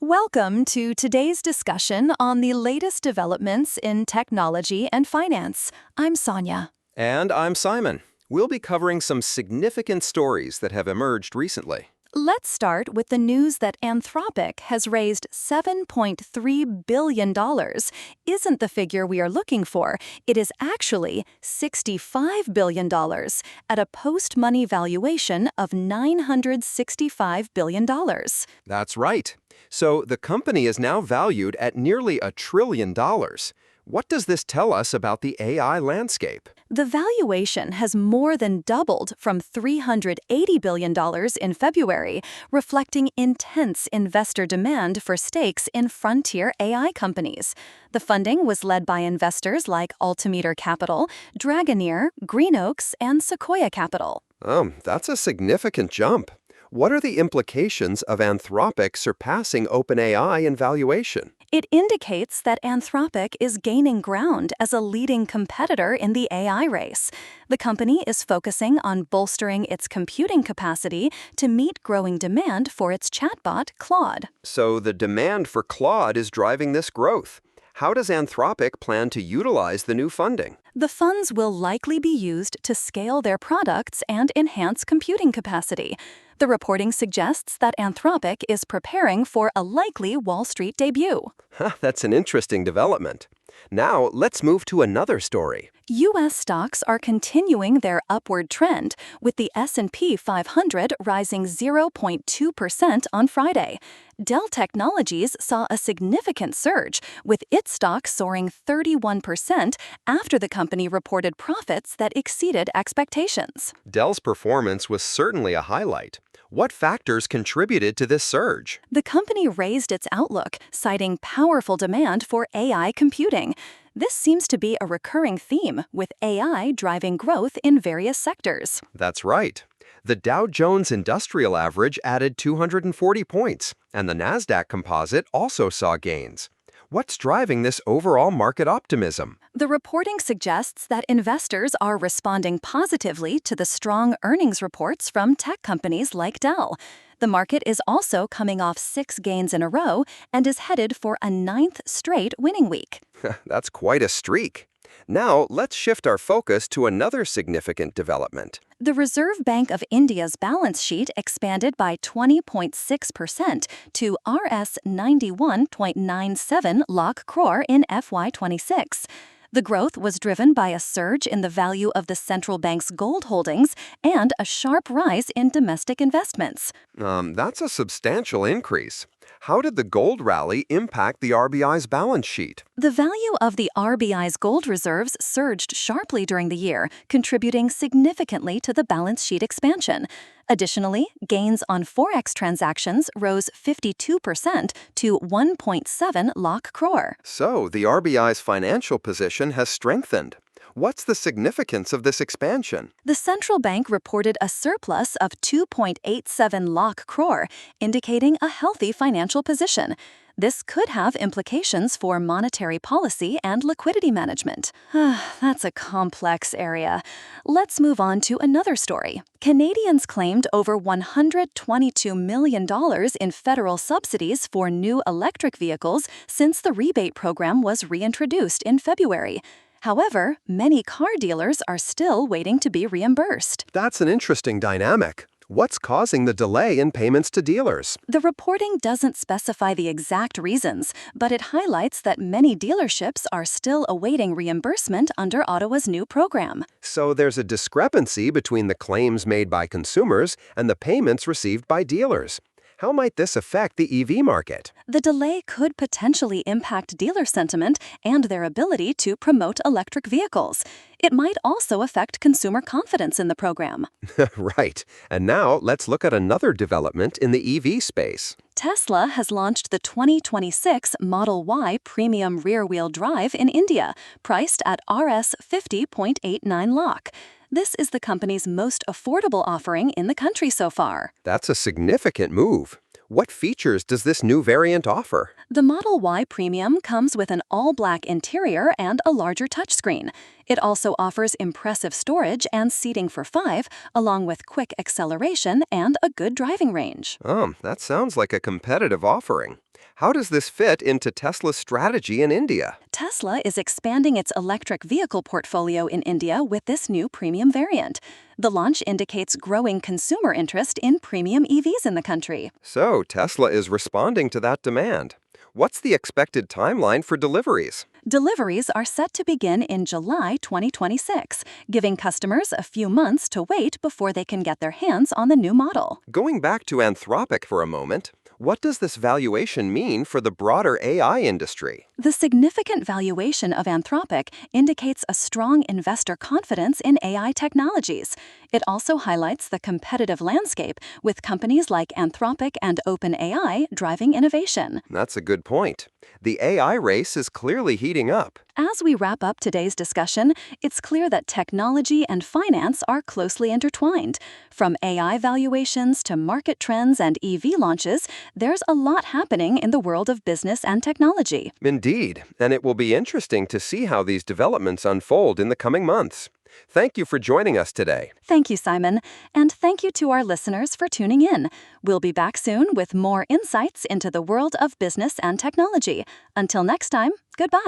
Welcome to today's discussion on the latest developments in technology and finance. I'm Sonia. And I'm Simon. We'll be covering some significant stories that have emerged recently. Let's start with the news that Anthropic has raised $7.3 billion. Isn't the figure we are looking for. It is actually $65 billion at a post-money valuation of $965 billion. That's right. So the company is now valued at nearly $1 trillion. What does this tell us about the AI landscape? The valuation has more than doubled from $380 billion in February, reflecting intense investor demand for stakes in frontier AI companies. The funding was led by investors like Altimeter Capital, Dragoneer, Green Oaks, and Sequoia Capital. That's a significant jump. What are the implications of Anthropic surpassing OpenAI in valuation? It indicates that Anthropic is gaining ground as a leading competitor in the AI race. The company is focusing on bolstering its computing capacity to meet growing demand for its chatbot, Claude. So the demand for Claude is driving this growth. How does Anthropic plan to utilize the new funding? The funds will likely be used to scale their products and enhance computing capacity. The reporting suggests that Anthropic is preparing for a likely Wall Street debut. That's an interesting development. Now, let's move to another story. U.S. stocks are continuing their upward trend, with the S&P 500 rising 0.2% on Friday. Dell Technologies saw a significant surge, with its stock soaring 31% after the company reported profits that exceeded expectations. Dell's performance was certainly a highlight. What factors contributed to this surge? The company raised its outlook, citing powerful demand for AI computing. This seems to be a recurring theme, with AI driving growth in various sectors. That's right. The Dow Jones Industrial Average added 240 points, and the Nasdaq Composite also saw gains. What's driving this overall market optimism? The reporting suggests that investors are responding positively to the strong earnings reports from tech companies like Dell. The market is also coming off 6 gains in a row and is headed for a 9th straight winning week. That's quite a streak. Now, let's shift our focus to another significant development. The Reserve Bank of India's balance sheet expanded by 20.6% to Rs 91.97 lakh crore in FY26. The growth was driven by a surge in the value of the central bank's gold holdings and a sharp rise in domestic investments. That's a substantial increase. How did the gold rally impact the RBI's balance sheet? The value of the RBI's gold reserves surged sharply during the year, contributing significantly to the balance sheet expansion. Additionally, gains on forex transactions rose 52% to 1.7 lakh crore. So, the RBI's financial position has strengthened. What's the significance of this expansion? The central bank reported a surplus of 2.87 lakh crore, indicating a healthy financial position. This could have implications for monetary policy and liquidity management. That's a complex area. Let's move on to another story. Canadians claimed over $122 million in federal subsidies for new electric vehicles since the rebate program was reintroduced in February. However, many car dealers are still waiting to be reimbursed. That's an interesting dynamic. What's causing the delay in payments to dealers? The reporting doesn't specify the exact reasons, but it highlights that many dealerships are still awaiting reimbursement under Ottawa's new program. So there's a discrepancy between the claims made by consumers and the payments received by dealers. How might this affect the EV market? The delay could potentially impact dealer sentiment and their ability to promote electric vehicles. It might also affect consumer confidence in the program. Right. And now let's look at another development in the EV space. Tesla has launched the 2026 Model Y premium rear-wheel drive in India, priced at Rs 50.89 lakh. This is the company's most affordable offering in the country so far. That's a significant move. What features does this new variant offer? The Model Y Premium comes with an all-black interior and a larger touchscreen. It also offers impressive storage and seating for 5, along with quick acceleration and a good driving range. That sounds like a competitive offering. How does this fit into Tesla's strategy in India? Tesla is expanding its electric vehicle portfolio in India with this new premium variant. The launch indicates growing consumer interest in premium EVs in the country. So, Tesla is responding to that demand. What's the expected timeline for deliveries? Deliveries are set to begin in July 2026, giving customers a few months to wait before they can get their hands on the new model. Going back to Anthropic for a moment, what does this valuation mean for the broader AI industry? The significant valuation of Anthropic indicates a strong investor confidence in AI technologies. It also highlights the competitive landscape, with companies like Anthropic and OpenAI driving innovation. That's a good point. The AI race is clearly heating up. As we wrap up today's discussion, it's clear that technology and finance are closely intertwined. From AI valuations to market trends and EV launches, there's a lot happening in the world of business and technology. Indeed, and it will be interesting to see how these developments unfold in the coming months. Thank you for joining us today. Thank you, Simon, and thank you to our listeners for tuning in. We'll be back soon with more insights into the world of business and technology. Until next time, goodbye.